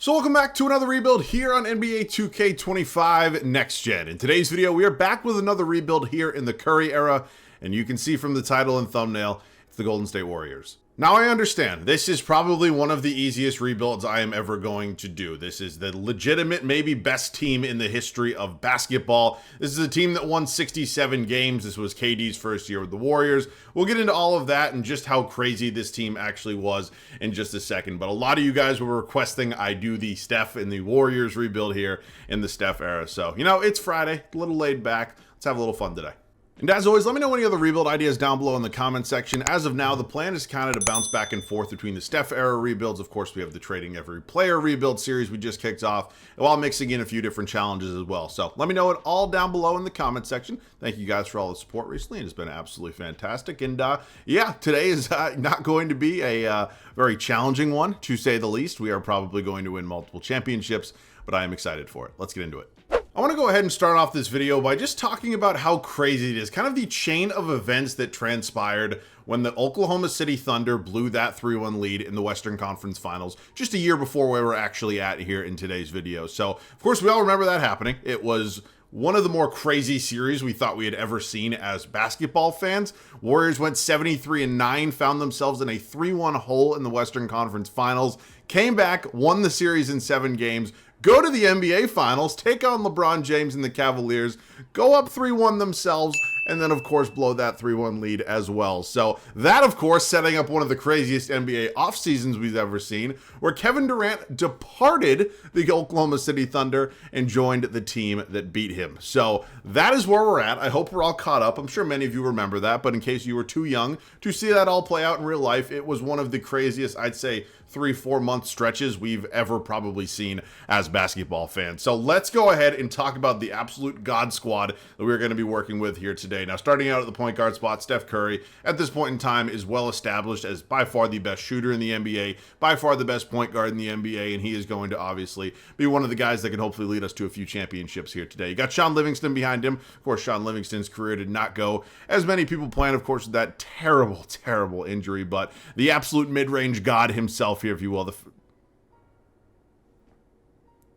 So welcome back to another rebuild here on NBA 2K25 Next Gen. In today's video, we are back with another rebuild here in the Curry era, and you can see from the title and thumbnail, it's the Golden State Warriors. Now I understand, this is probably one of the easiest rebuilds I am ever going to do. This is the legitimate, maybe best team in the history of basketball. This is a team that won 67 games. This was KD's first year with the Warriors. We'll get into all of that and just how crazy this team actually was in just a second. But a lot of you guys were requesting I do the Steph and the Warriors rebuild here in the Steph era. So, you know, it's Friday, a little laid back. Let's have a little fun today. And as always, let me know any other rebuild ideas down below in the comment section. As of now, the plan is kind of to bounce back and forth between the Steph era rebuilds. Of course, we have the trading every player rebuild series we just kicked off, while mixing in a few different challenges as well. So let me know it all down below in the comment section. Thank you guys for all the support recently. It has been absolutely fantastic. And yeah, today is not going to be a very challenging one, to say the least. We are probably going to win multiple championships, but I am excited for it. Let's get into it. I want to go ahead and start off this video by just talking about how crazy it is, kind of the chain of events that transpired when the Oklahoma City Thunder blew that 3-1 lead in the Western Conference Finals just a year before where we're actually at here in today's video. So, of course, we all remember that happening. It was one of the more crazy series we thought we had ever seen as basketball fans. Warriors went 73-9, found themselves in a 3-1 hole in the Western Conference Finals, came back, won the series in 7 games, go to the NBA Finals, take on LeBron James and the Cavaliers, go up 3-1 themselves, and then, of course, blow that 3-1 lead as well. So that, of course, setting up one of the craziest NBA off seasons we've ever seen, where Kevin Durant departed the Oklahoma City Thunder and joined the team that beat him. So that is where we're at. I hope we're all caught up. I'm sure many of you remember that, but in case you were too young to see that all play out in real life, it was one of the craziest, I'd say, 3-4 month stretches we've ever probably seen as basketball fans. So let's go ahead and talk about the absolute God squad that we're going to be working with here today. Now, starting out at the point guard spot, Steph Curry, at this point in time, is well established as by far the best shooter in the NBA, by far the best point guard in the NBA, and he is going to obviously be one of the guys that can hopefully lead us to a few championships here today. You got Shaun Livingston behind him. Of course, Shaun Livingston's career did not go as many people planned, of course, with that terrible, terrible injury, but the absolute mid-range god himself here, if you will.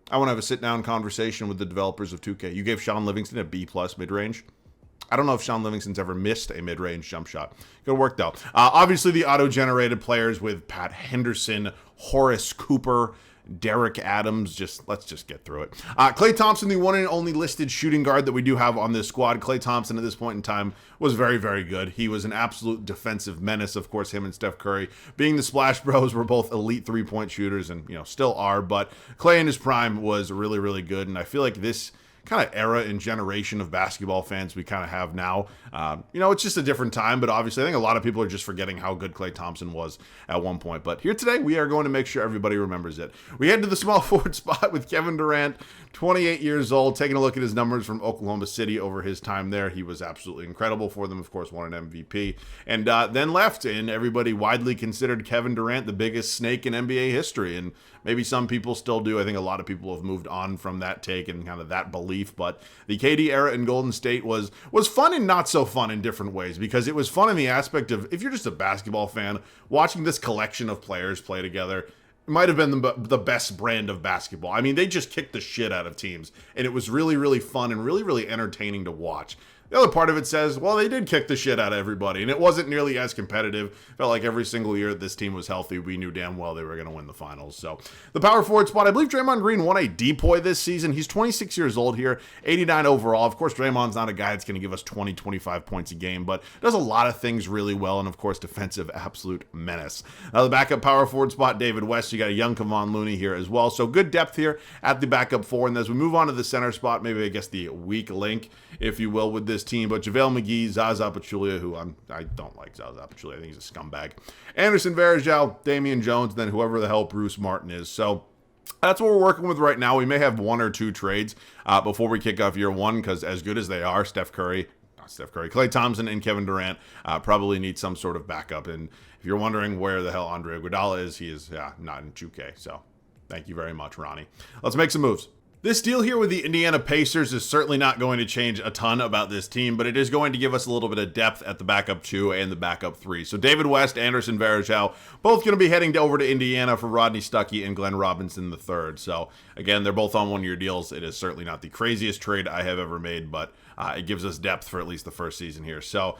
I want to have a sit-down conversation with the developers of 2K. You gave Shaun Livingston a B+ mid-range. I don't know if Shaun Livingston's ever missed a mid-range jump shot. Good work, though. Obviously, the auto-generated players with Pat Henderson, Horace Cooper, Derek Adams, let's just get through it. Klay Thompson, the one and only listed shooting guard that we do have on this squad. Klay Thompson at this point in time was very, very good. He was an absolute defensive menace. Of course, him and Steph Curry, being the Splash Bros, were both elite three-point shooters and, you know, still are. But Klay in his prime was really, really good. And I feel like this kind of era and generation of basketball fans we kind of have now, you know, it's just a different time, but obviously I think a lot of people are just forgetting how good Klay Thompson was at one point. But here today, we are going to make sure everybody remembers it. We head to the small forward spot with Kevin Durant, 28 years old, taking a look at his numbers from Oklahoma City over his time there. He was absolutely incredible for them, of course, won an MVP, and then left, and everybody widely considered Kevin Durant the biggest snake in NBA history, and maybe some people still do. I think a lot of people have moved on from that take and kind of that belief, but the KD era in Golden State was fun and not so fun in different ways, because it was fun in the aspect of, if you're just a basketball fan, watching this collection of players play together, it might have been the best brand of basketball. I mean, they just kicked the shit out of teams, and it was really, really fun and really, really entertaining to watch. The other part of it says, well, they did kick the shit out of everybody, and it wasn't nearly as competitive. Felt like every single year that this team was healthy, we knew damn well they were going to win the finals. So the power forward spot, I believe Draymond Green won a DPOY this season. He's 26 years old here, 89 overall. Of course, Draymond's not a guy that's going to give us 20, 25 points a game, but does a lot of things really well, and of course, defensive absolute menace. Now the backup power forward spot, David West. You got a young Kevon Looney here as well. So good depth here at the backup four. And as we move on to the center spot, maybe I guess the weak link, if you will, with this team, but JaVale McGee, Zaza Pachulia, who I don't like Zaza Pachulia. I think he's a scumbag. Anderson Varejao, Damian Jones, then whoever the hell Bruce Martin is. So that's what we're working with right now. We may have 1 or 2 trades before we kick off year 1, because as good as they are, Klay Thompson and Kevin Durant probably need some sort of backup. And if you're wondering where the hell Andre Iguodala is, he is not in 2K. So thank you very much, Ronnie. Let's make some moves. This deal here with the Indiana Pacers is certainly not going to change a ton about this team, but it is going to give us a little bit of depth at the backup 2 and the backup 3. So David West, Anderson Varejao, both going to be heading over to Indiana for Rodney Stuckey and Glenn Robinson III. So again, they're both on one-year deals. It is certainly not the craziest trade I have ever made, but it gives us depth for at least the first season here. So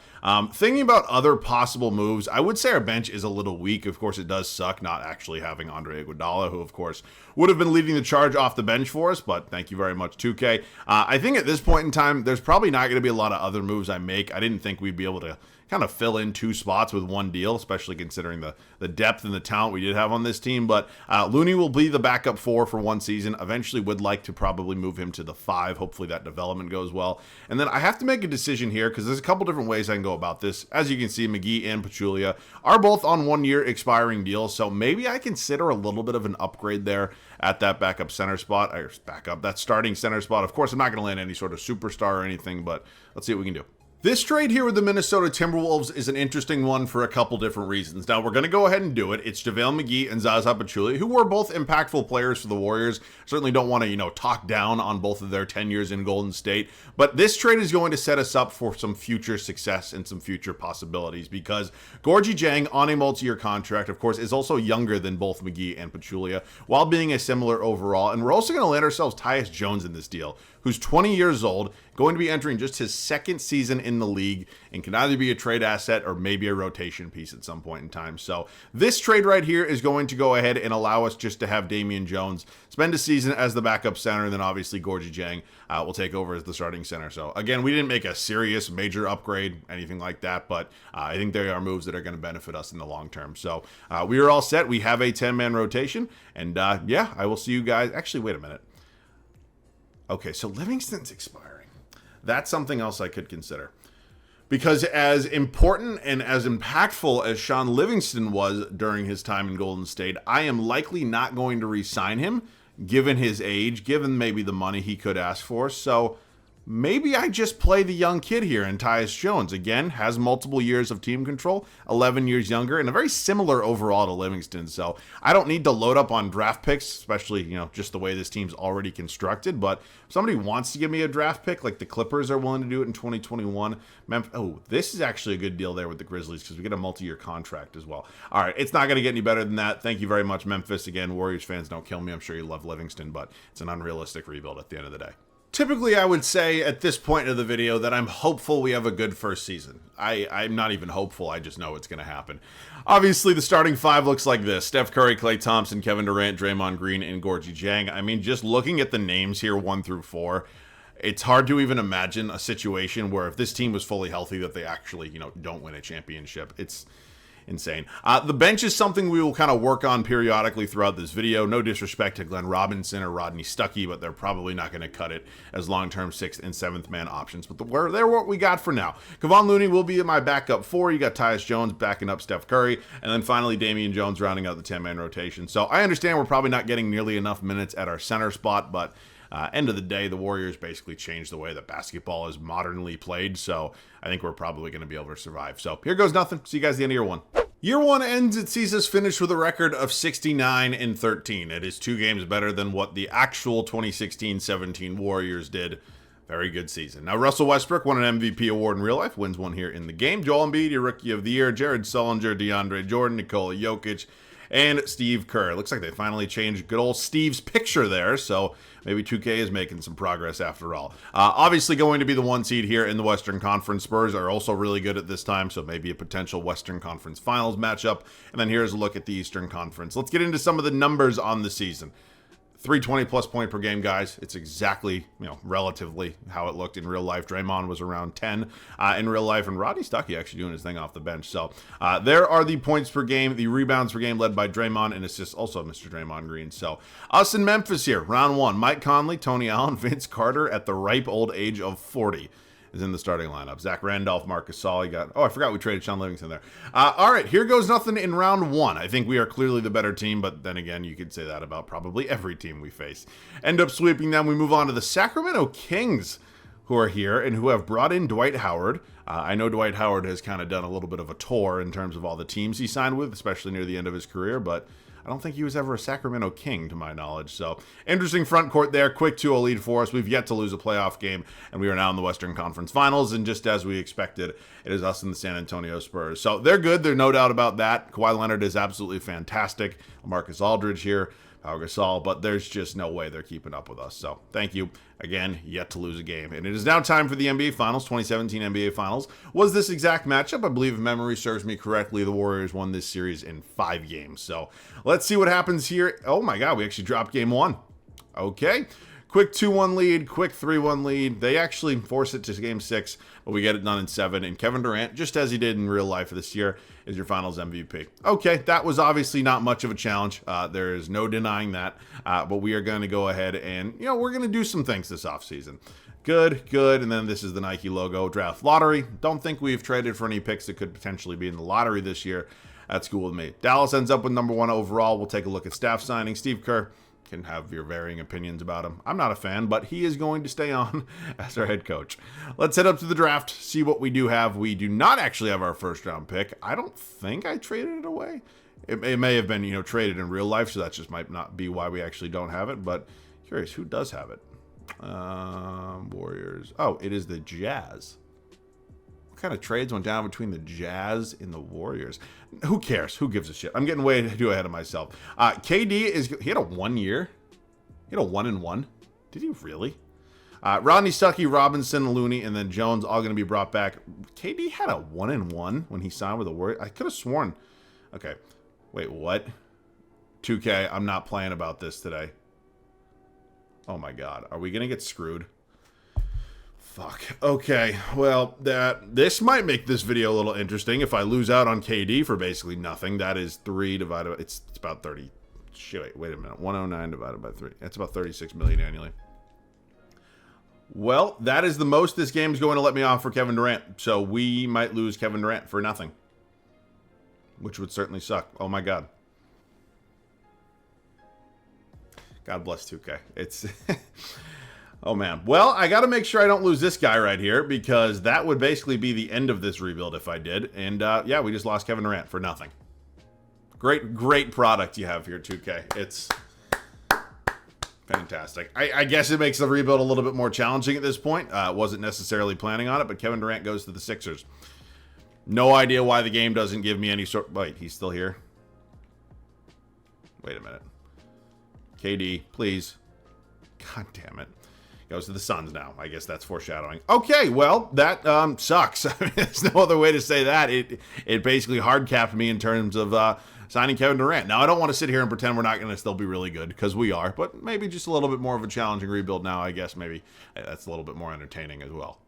thinking about other possible moves, I would say our bench is a little weak. Of course, it does suck not actually having Andre Iguodala, who of course would have been leading the charge off the bench for us, but thank you very much, 2K. I think at this point in time, there's probably not going to be a lot of other moves I make. I didn't think we'd be able to kind of fill in 2 spots with one deal, especially considering the depth and the talent we did have on this team. But Looney will be the backup 4 for one season. Eventually would like to probably move him to the 5. Hopefully that development goes well. And then I have to make a decision here because there's a couple different ways I can go about this. As you can see, McGee and Pachulia are both on 1-year expiring deals, so maybe I consider a little bit of an upgrade there at that backup center spot, or that starting center spot. Of course, I'm not going to land any sort of superstar or anything, but let's see what we can do. This trade here with the Minnesota Timberwolves is an interesting one for a couple different reasons. Now, we're going to go ahead and do it. It's JaVale McGee and Zaza Pachulia, who were both impactful players for the Warriors. Certainly don't want to, talk down on both of their tenures in Golden State. But this trade is going to set us up for some future success and some future possibilities because Gorgui Dieng, on a multi-year contract, of course, is also younger than both McGee and Pachulia, while being a similar overall. And we're also going to land ourselves Tyus Jones in this deal, who's 20 years old, going to be entering just his second season in the league, and can either be a trade asset or maybe a rotation piece at some point in time. So this trade right here is going to go ahead and allow us just to have Damian Jones spend a season as the backup center, and then obviously Gorgui Dieng will take over as the starting center. So again, we didn't make a serious major upgrade, anything like that, but I think there are moves that are going to benefit us in the long term. So we are all set. We have a 10-man rotation, and yeah, I will see you guys. Actually, wait a minute. Okay, so Livingston's expiring. That's something else I could consider. Because as important and as impactful as Sean Livingston was during his time in Golden State, I am likely not going to re-sign him, given his age, given maybe the money he could ask for. So maybe I just play the young kid here in Tyus Jones. Again, has multiple years of team control, 11 years younger, and a very similar overall to Livingston. So I don't need to load up on draft picks, especially, just the way this team's already constructed. But if somebody wants to give me a draft pick, like the Clippers are willing to do it in 2021. This is actually a good deal there with the Grizzlies because we get a multi-year contract as well. All right, it's not going to get any better than that. Thank you very much, Memphis. Again, Warriors fans, don't kill me. I'm sure you love Livingston, but it's an unrealistic rebuild at the end of the day. Typically, I would say at this point of the video that I'm hopeful we have a good first season. I'm not even hopeful. I just know it's going to happen. Obviously, the starting 5 looks like this. Steph Curry, Klay Thompson, Kevin Durant, Draymond Green, and Gorgui Dieng. I mean, just looking at the names here, 1 through 4, it's hard to even imagine a situation where if this team was fully healthy that they actually, don't win a championship. It's insane. The bench is something we will kind of work on periodically throughout this video. No disrespect to Glenn Robinson or Rodney Stuckey, but they're probably not going to cut it as long-term 6th and 7th man options. But they're what we got for now. Kevon Looney will be my backup 4. You got Tyus Jones backing up Steph Curry, and then finally Damian Jones rounding out the 10-man rotation. So I understand we're probably not getting nearly enough minutes at our center spot, but end of the day, the Warriors basically changed the way that basketball is modernly played, so I think we're probably going to be able to survive. So here goes nothing. See you guys at the end of year 1. Year 1 ends, it sees us finish with a record of 69-13. It is 2 games better than what the actual 2016-17 Warriors did. Very good season. Now, Russell Westbrook won an MVP award in real life, wins one here in the game. Joel Embiid, your Rookie of the Year. Jared Sullinger, DeAndre Jordan, Nikola Jokic, and Steve Kerr. Looks like they finally changed good old Steve's picture there, so maybe 2K is making some progress after all. Obviously going to be the 1 seed here in the Western Conference. Spurs are also really good at this time, so maybe a potential Western Conference Finals matchup. And then here's a look at the Eastern Conference. Let's get into some of the numbers on the season. 320-plus point per game, guys. It's exactly, relatively how it looked in real life. Draymond was around 10 in real life, and Rodney Stuckey actually doing his thing off the bench. So there are the points per game, the rebounds per game led by Draymond, and assists also Mr. Draymond Green. So us in Memphis here, round 1. Mike Conley, Tony Allen, Vince Carter at the ripe old age of 40. Is in the starting lineup. Zach Randolph, Marcus Gasol. I forgot we traded Sean Livingston there. All right, here goes nothing in round 1. I think we are clearly the better team, but then again, you could say that about probably every team we face. End up sweeping them. We move on to the Sacramento Kings, who are here and who have brought in Dwight Howard. I know Dwight Howard has kind of done a little bit of a tour in terms of all the teams he signed with, especially near the end of his career, but I don't think he was ever a Sacramento King, to my knowledge. So, interesting front court there. Quick 2-0 lead for us. We've yet to lose a playoff game, and we are now in the Western Conference Finals. And just as we expected, it is us and the San Antonio Spurs. So, they're good. There's no doubt about that. Kawhi Leonard is absolutely fantastic. LaMarcus Aldridge here. Pau Gasol, but there's just no way they're keeping up with us. So thank you. Again, yet to lose a game. And it is now time for the NBA Finals, 2017 NBA Finals. Was this exact matchup? I believe if memory serves me correctly, the Warriors won this series in 5 games. So let's see what happens here. Oh my God, we actually dropped game 1. Okay. Quick 2-1 lead, quick 3-1 lead. They actually force it to game 6, but we get it done in 7. And Kevin Durant, just as he did in real life this year, is your finals MVP. Okay, that was obviously not much of a challenge. There is no denying that. But we are going to go ahead and, we're going to do some things this offseason. Good, good. And then this is the Nike logo draft lottery. Don't think we've traded for any picks that could potentially be in the lottery this year. That's cool with me. Dallas ends up with #1 overall. We'll take a look at staff signing. Steve Kerr. Can have your varying opinions about him. I'm not a fan, but he is going to stay on as our head coach. Let's head up to the draft, see what we do have. We do not actually have our first round pick. I don't think I traded it away. It may have been, traded in real life, so that just might not be why we actually don't have it, but curious, who does have it? Warriors. Oh, it is the Jazz. What kind of trades went down between the Jazz and the Warriors? Who cares? Who gives a shit? I'm getting way too ahead of myself. KD he had a 1 year. He had a 1-1. Did he really? Rodney, Stuckey, Robinson, Looney, and then Jones all going to be brought back. KD had a 1-1 when he signed with the Warriors. I could have sworn. Okay. Wait, what? 2K, I'm not playing about this today. Oh my God. Are we going to get screwed? Fuck. Okay. Well, this might make this video a little interesting. If I lose out on KD for basically nothing, that is 3 divided by... It's about 30... Shit, wait a minute. 109 divided by 3. That's about 36 million annually. Well, that is the most this game is going to let me off for Kevin Durant. So we might lose Kevin Durant for nothing. Which would certainly suck. Oh my God. God bless 2K. It's... Oh, man. Well, I got to make sure I don't lose this guy right here because that would basically be the end of this rebuild if I did. And, yeah, we just lost Kevin Durant for nothing. Great product you have here, 2K. It's fantastic. I guess it makes the rebuild a little bit more challenging at this point. Wasn't necessarily planning on it, but Kevin Durant goes to the Sixers. No idea why the game doesn't give me any sort... Wait, he's still here? Wait a minute. KD, please. God damn it. Goes to the Suns now. I guess that's foreshadowing. Okay, well, that sucks. I mean, there's no other way to say that. It basically hard capped me in terms of signing Kevin Durant. Now, I don't want to sit here and pretend we're not going to still be really good, because we are, but maybe just a little bit more of a challenging rebuild now. I guess maybe that's a little bit more entertaining as well.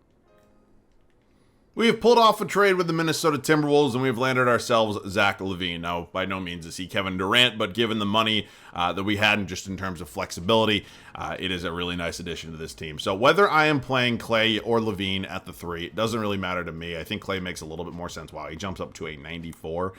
We have pulled off a trade with the Minnesota Timberwolves, and we've landed ourselves Zach LaVine. Now, by no means is he Kevin Durant, but given the money that we had, and just in terms of flexibility, it is a really nice addition to this team. So whether I am playing Clay or LaVine at the 3, it doesn't really matter to me. I think Clay makes a little bit more sense. Wow, he jumps up to a 94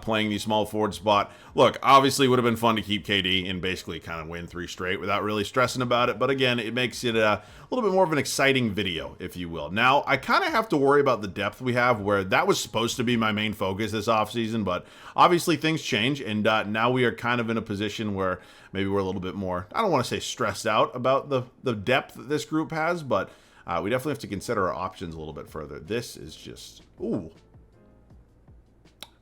playing the small forward spot. Look, obviously it would have been fun to keep KD and basically kind of win 3 straight without really stressing about it. But again, it makes it a little bit more of an exciting video, if you will. Now, I kind of have to worry about the depth we have, where that was supposed to be my main focus this offseason, but obviously things change, and now we are kind of in a position where maybe we're a little bit more, I don't want to say stressed out about the depth that this group has, but we definitely have to consider our options a little bit further. This is just, ooh.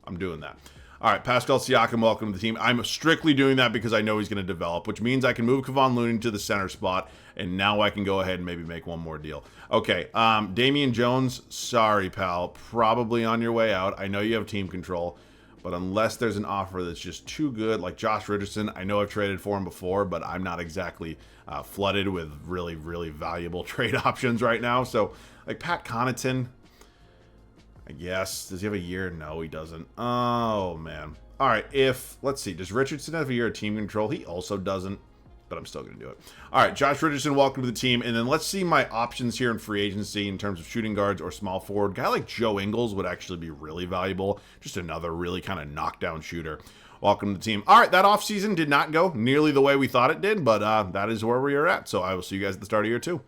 I'm doing that. All right, Pascal Siakam, welcome to the team. I'm strictly doing that because I know he's going to develop, which means I can move Kevon Looney to the center spot, and now I can go ahead and maybe make one more deal. Okay, Damian Jones, sorry, pal. Probably on your way out. I know you have team control, but unless there's an offer that's just too good, like Josh Richardson, I know I've traded for him before, but I'm not exactly flooded with really, really valuable trade options right now. So, like Pat Connaughton, I guess. Does he have a year? No, he doesn't. Oh, man. All right, let's see. Does Richardson have a year of team control? He also doesn't, but I'm still going to do it. All right, Josh Richardson, welcome to the team. And then let's see my options here in free agency in terms of shooting guards or small forward. A guy like Joe Ingles would actually be really valuable. Just another really kind of knockdown shooter. Welcome to the team. All right, that offseason did not go nearly the way we thought it did, but that is where we are at. So I will see you guys at the start of year 2.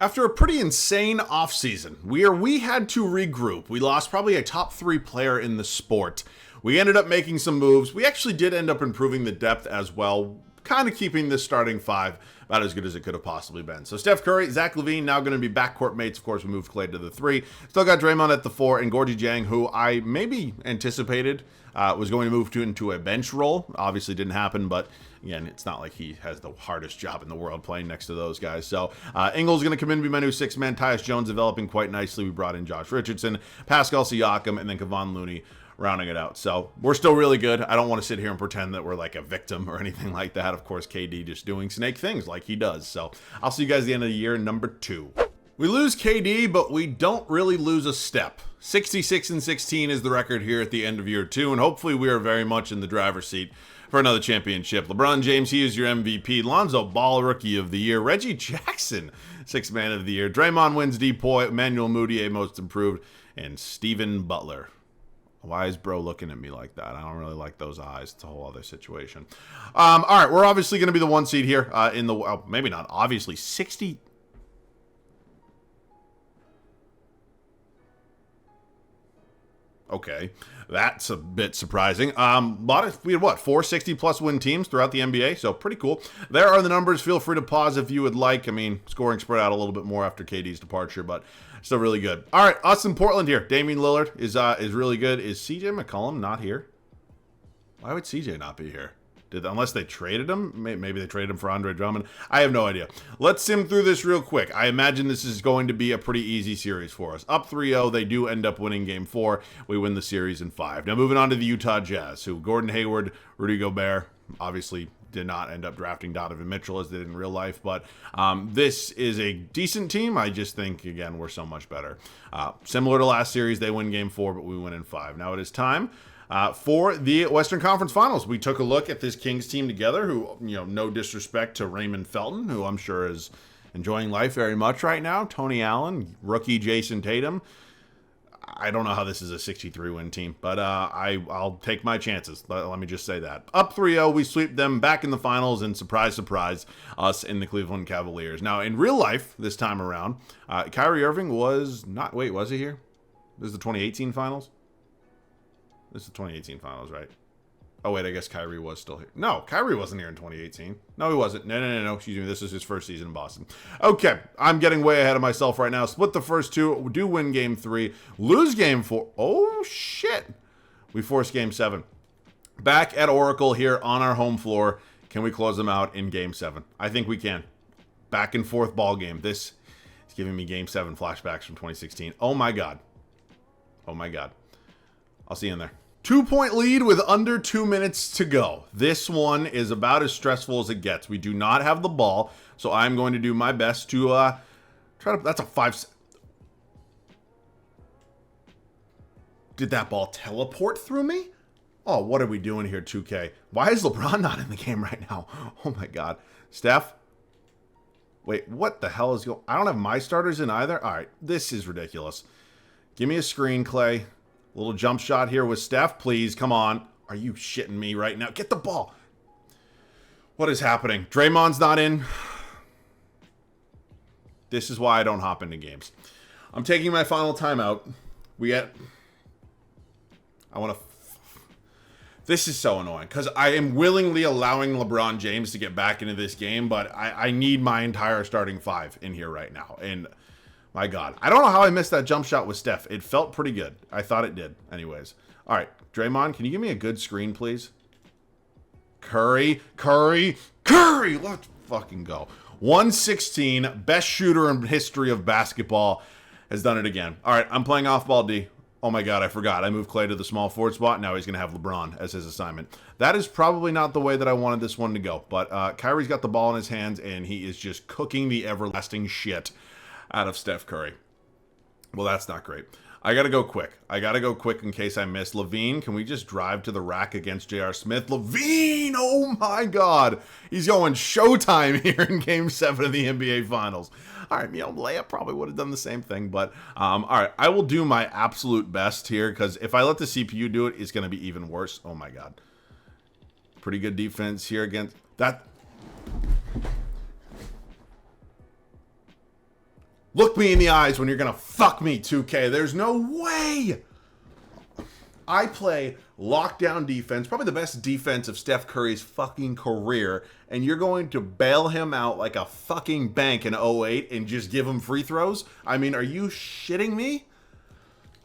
After a pretty insane offseason, we had to regroup. We lost probably a top 3 player in the sport. we ended up making some moves. We actually did end up improving the depth as well, kind of keeping this starting five about as good as it could have possibly been. So Steph Curry, Zach LaVine now going to be backcourt mates. Of course, we moved Clay to the 3. Still got Draymond at the 4, and Gorgie Jang, who I maybe anticipated was going to move into a bench role. Obviously didn't happen, but again, it's not like he has the hardest job in the world playing next to those guys. So Ingles going to come in and be my new 6 man. Tyus Jones developing quite nicely. We brought in Josh Richardson, Pascal Siakam, and then Kevon Looney rounding it out. So we're still really good. I don't want to sit here and pretend that we're like a victim or anything like that. Of course, KD just doing snake things like he does. So I'll see you guys at the end of the year, number 2. We lose KD, but we don't really lose a step. 66-16 is the record here at the end of year 2, and hopefully we are very much in the driver's seat for another championship. LeBron James, he is your MVP. Lonzo Ball, Rookie of the Year. Reggie Jackson, 6th Man of the Year. Draymond wins DPOY. Emmanuel Mudiay, Most Improved. And Steven Butler. Why is bro looking at me like that? I don't really like those eyes. It's a whole other situation. All right, we're obviously going to be the 1 seed here in the... Well, maybe not obviously. 60... Okay, that's a bit surprising. We had what, 4 60-plus win teams throughout the NBA, so pretty cool. There are the numbers. Feel free to pause if you would like. I mean, scoring spread out a little bit more after KD's departure, but still really good. All right, us in Portland here. Damian Lillard is really good. Is CJ McCollum not here? Why would CJ not be here? Unless they traded him? Maybe they traded him for Andre Drummond. I have no idea. Let's sim through this real quick. I imagine this is going to be a pretty easy series for us. Up 3-0, they do end up winning game 4. We win the series in 5. Now moving on to the Utah Jazz, who Gordon Hayward, Rudy Gobert, obviously did not end up drafting Donovan Mitchell as they did in real life, but this is a decent team. I just think, again, we're so much better. Similar to last series, they win game 4, but we win in 5. Now it is time for the Western Conference Finals. We took a look at this Kings team together, who, no disrespect to Raymond Felton, who I'm sure is enjoying life very much right now. Tony Allen, rookie Jason Tatum. I don't know how this is a 63-win team, but I'll take my chances. Let me just say that. Up 3-0, we sweep them back in the finals, and surprise, surprise, us in the Cleveland Cavaliers. Now, in real life, this time around, Kyrie Irving was not... Wait, was he here? This is the 2018 finals? This is the 2018 finals, right? Oh, wait, I guess Kyrie was still here. No, Kyrie wasn't here in 2018. No, he wasn't. No. Excuse me. This is his first season in Boston. Okay, I'm getting way ahead of myself right now. Split the first 2. Do win game 3. Lose game 4. Oh, shit. We force game 7. Back at Oracle here on our home floor. Can we close them out in game 7? I think we can. Back and forth ball game. This is giving me game 7 flashbacks from 2016. Oh, my God. Oh, my God. I'll see you in there. 2-point lead with under 2 minutes to go. This one is about as stressful as it gets. We do not have the ball, so I'm going to do my best to try to... That's a 5... Did that ball teleport through me? Oh, what are we doing here, 2K? Why is LeBron not in the game right now? Oh, my God. Steph? Wait, what the hell is going... I don't have my starters in either? All right, this is ridiculous. Give me a screen, Clay. Little jump shot here with Steph, please. Come on. Are you shitting me right now? Get the ball. What is happening? Draymond's not in. This is why I don't hop into games. I'm taking my final timeout. This is so annoying because I am willingly allowing LeBron James to get back into this game, but I need my entire starting 5 in here right now. And... my God. I don't know how I missed that jump shot with Steph. It felt pretty good. I thought it did. Anyways. All right. Draymond, can you give me a good screen, please? Curry. Let's fucking go. 116. Best shooter in history of basketball has done it again. All right. I'm playing off ball D. Oh, my God. I forgot. I moved Clay to the small forward spot. Now he's going to have LeBron as his assignment. That is probably not the way that I wanted this one to go. But Kyrie's got the ball in his hands, and he is just cooking the everlasting shit out of Steph Curry. Well, that's not great. I got to go quick in case I miss. LaVine, can we just drive to the rack against J.R. Smith? LaVine, oh my God. He's going showtime here in Game 7 of the NBA Finals. All right, layup probably would have done the same thing, but all right, I will do my absolute best here because if I let the CPU do it, it's going to be even worse. Oh my God. Pretty good defense here against that. Look me in the eyes when you're going to fuck me, 2K. There's no way. I play lockdown defense, probably the best defense of Steph Curry's fucking career, and you're going to bail him out like a fucking bank in '08 and just give him free throws? I mean, are you shitting me?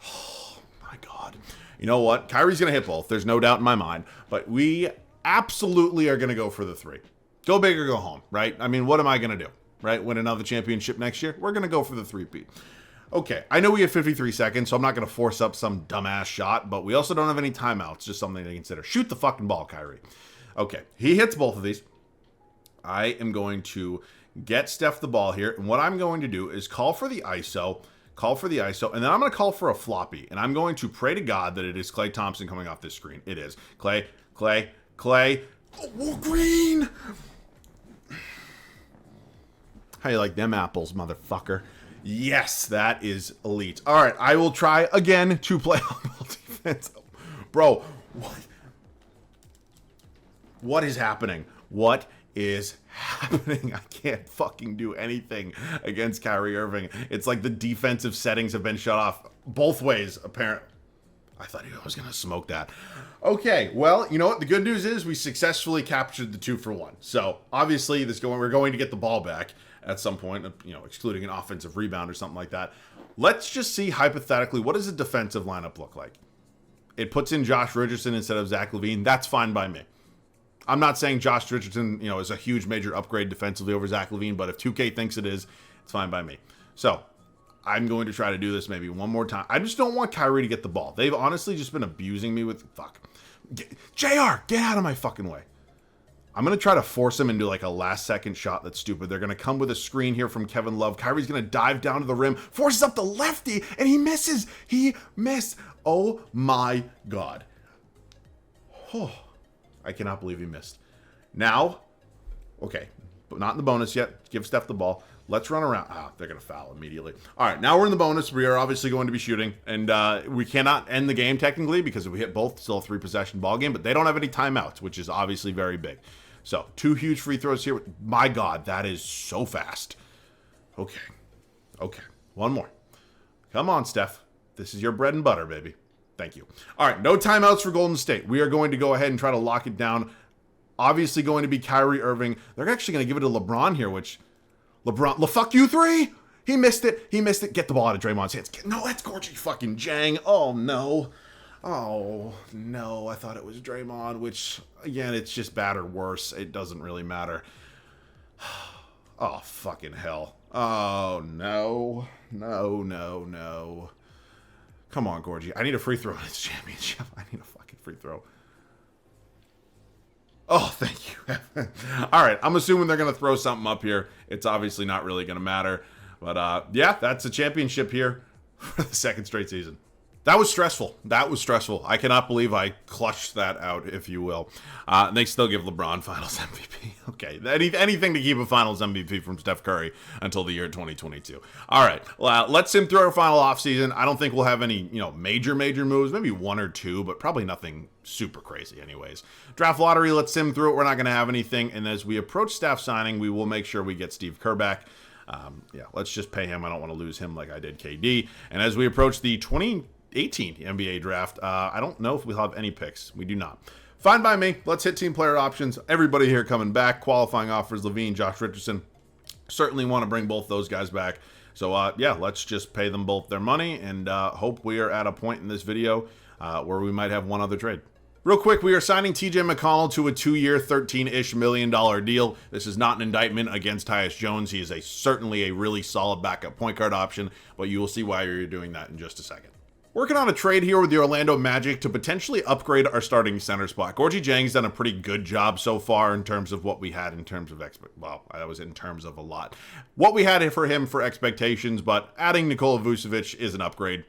Oh, my God. You know what? Kyrie's going to hit both. There's no doubt in my mind. But we absolutely are going to go for the three. Go big or go home, right? I mean, what am I going to do, right? Win another championship next year? We're going to go for the three-peat. Okay, I know we have 53 seconds, so I'm not going to force up some dumbass shot, but we also don't have any timeouts, just something to consider. Shoot the fucking ball, Kyrie. Okay, he hits both of these. I am going to get Steph the ball here, and what I'm going to do is call for the ISO, and then I'm going to call for a floppy, and I'm going to pray to God that it is Klay Thompson coming off this screen. It is. Klay. Oh, green! How you like them apples, motherfucker? Yes, that is elite. All right, I will try again to play on ball defense. Bro, what is happening? What is happening? I can't fucking do anything against Kyrie Irving. It's like the defensive settings have been shut off both ways, apparently. I thought I was going to smoke that. Okay, well, you know what? The good news is we successfully captured the 2-for-1. So, obviously, we're going to get the ball back at some point, you know, excluding an offensive rebound or something like that. Let's just see, hypothetically, what does a defensive lineup look like? It puts in Josh Richardson instead of Zach LaVine. That's fine by me. I'm not saying Josh Richardson, you know, is a huge major upgrade defensively over Zach LaVine, but if 2K thinks it is, it's fine by me. So, I'm going to try to do this maybe one more time. I just don't want Kyrie to get the ball. They've honestly just been abusing me with... Fuck. JR, get out of my fucking way. I'm going to try to force him into like a last-second shot that's stupid. They're going to come with a screen here from Kevin Love. Kyrie's going to dive down to the rim, forces up the lefty, and he misses. He missed. Oh, my God. Oh, I cannot believe he missed. Now, okay, but not in the bonus yet. Give Steph the ball. Let's run around. Ah, they're going to foul immediately. All right, now we're in the bonus. We are obviously going to be shooting, and we cannot end the game technically because if we hit both, still a 3-possession ball game, but they don't have any timeouts, which is obviously very big. So, 2 huge free throws here. My God, that is so fast. Okay. One more. Come on, Steph. This is your bread and butter, baby. Thank you. All right, no timeouts for Golden State. We are going to go ahead and try to lock it down. Obviously going to be Kyrie Irving. They're actually going to give it to LeBron here, which... fuck you, 3! He missed it. Get the ball out of Draymond's hands. No, that's Gorgie fucking Jang. Oh, no. I thought it was Draymond, which, again, it's just bad or worse. It doesn't really matter. Oh, fucking hell. Oh, no. Come on, Gorgie. I need a free throw in this championship. I need a fucking free throw. Oh, thank you. All right, I'm assuming they're going to throw something up here. It's obviously not really going to matter. But, yeah, that's a championship here for the second straight season. That was stressful. I cannot believe I clutched that out, if you will. They still give LeBron Finals MVP. Okay, anything to keep a Finals MVP from Steph Curry until the year 2022. All right, well, let's sim through our final offseason. I don't think we'll have any, major moves. Maybe 1 or 2, but probably nothing super crazy anyways. Draft lottery, let's sim through it. We're not going to have anything. And as we approach staff signing, we will make sure we get Steve Kerr back. Yeah, let's just pay him. I don't want to lose him like I did KD. And as we approach the 2018 NBA draft, I don't know if we'll have any picks. We do not. Fine by me. Let's hit team player options. Everybody here coming back. Qualifying offers, LaVine, Josh Richardson. Certainly want to bring both those guys back. So, yeah, let's just pay them both their money and hope we are at a point in this video where we might have one other trade. Real quick, we are signing TJ McConnell to a 2-year, $13-ish million deal. This is not an indictment against Tyus Jones. He is certainly a really solid backup point guard option, but you will see why you're doing that in just a second. Working on a trade here with the Orlando Magic to potentially upgrade our starting center spot. Gorgie Jang's done a pretty good job so far in terms of what we had in terms of well, that was in terms of a lot. What we had for him for expectations, but adding Nikola Vucevic is an upgrade.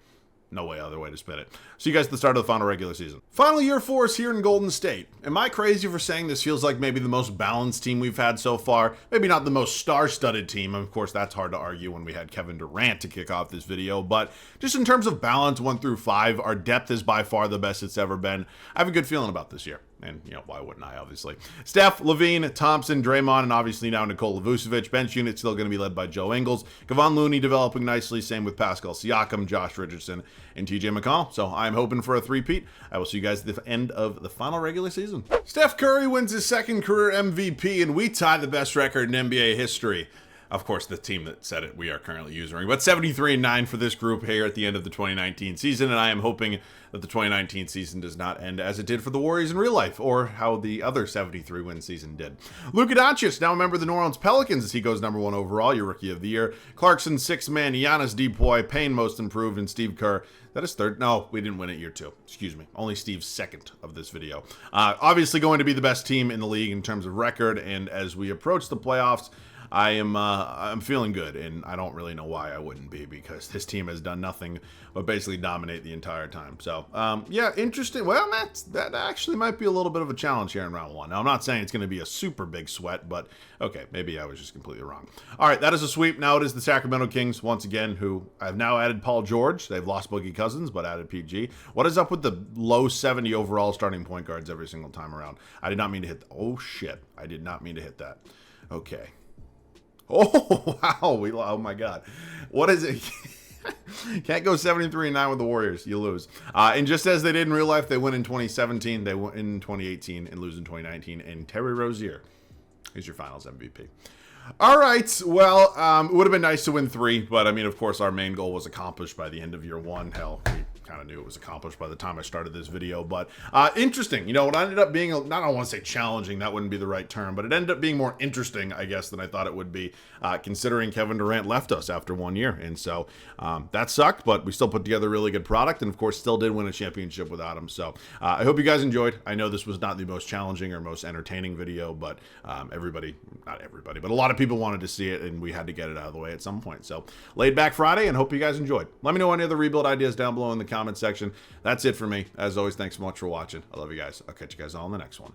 No other way to spin it. See you guys at the start of the final regular season. Final year for us here in Golden State. Am I crazy for saying this feels like maybe the most balanced team we've had so far? Maybe not the most star-studded team. Of course, that's hard to argue when we had Kevin Durant to kick off this video. But just in terms of balance 1 through 5, our depth is by far the best it's ever been. I have a good feeling about this year. And, you know, why wouldn't I, obviously? Steph, Levine, Thompson, Draymond, and obviously now Nikola Vucevic. Bench unit still going to be led by Joe Ingles. Kevon Looney developing nicely. Same with Pascal Siakam, Josh Richardson, and TJ McConnell. So I'm hoping for a three-peat. I will see you guys at the end of the final regular season. Steph Curry wins his second career MVP, and we tie the best record in NBA history. Of course, the team that said it, we are currently using. But 73-9 for this group here at the end of the 2019 season, and I am hoping that the 2019 season does not end as it did for the Warriors in real life, or how the other 73-win season did. Luka Doncic, now a member of the New Orleans Pelicans, as he goes number 1 overall, your Rookie of the Year. Clarkson, 6th man. Giannis Depoy, Payne, most improved, and Steve Kerr. That is third. No, we didn't win it year 2. Excuse me. Only Steve's second of this video. Obviously going to be the best team in the league in terms of record, and as we approach the playoffs, I'm feeling good, and I don't really know why I wouldn't be, because this team has done nothing but basically dominate the entire time. So, yeah, interesting. Well, that actually might be a little bit of a challenge here in round 1. Now, I'm not saying it's going to be a super big sweat, but okay, maybe I was just completely wrong. All right, that is a sweep. Now it is the Sacramento Kings, once again, who I've now added Paul George. They've lost Boogie Cousins, but added PG. What is up with the low 70 overall starting point guards every single time around? I did not mean to hit. Oh, shit. I did not mean to hit that. Okay. Oh, wow. Oh, my God. What is it? Can't go 73-9 with the Warriors. You lose. And just as they did in real life, they win in 2017, they win in 2018, and lose in 2019. And Terry Rozier is your finals MVP. All right. Well, it would have been nice to win 3, but, I mean, of course, our main goal was accomplished by the end of year 1. Hell, we kind of knew it was accomplished by the time I started this video, but interesting. You know, it ended up being, not I don't want to say challenging, that wouldn't be the right term, but it ended up being more interesting, I guess, than I thought it would be, considering Kevin Durant left us after 1 year. And so that sucked, but we still put together a really good product, and of course, still did win a championship without him. So I hope you guys enjoyed. I know this was not the most challenging or most entertaining video, but not everybody, but a lot of people wanted to see it, and we had to get it out of the way at some point. So laid back Friday, and hope you guys enjoyed. Let me know any other rebuild ideas down below in the comment section. That's it for me. As always, thanks so much for watching. I love you guys. I'll catch you guys all in the next one.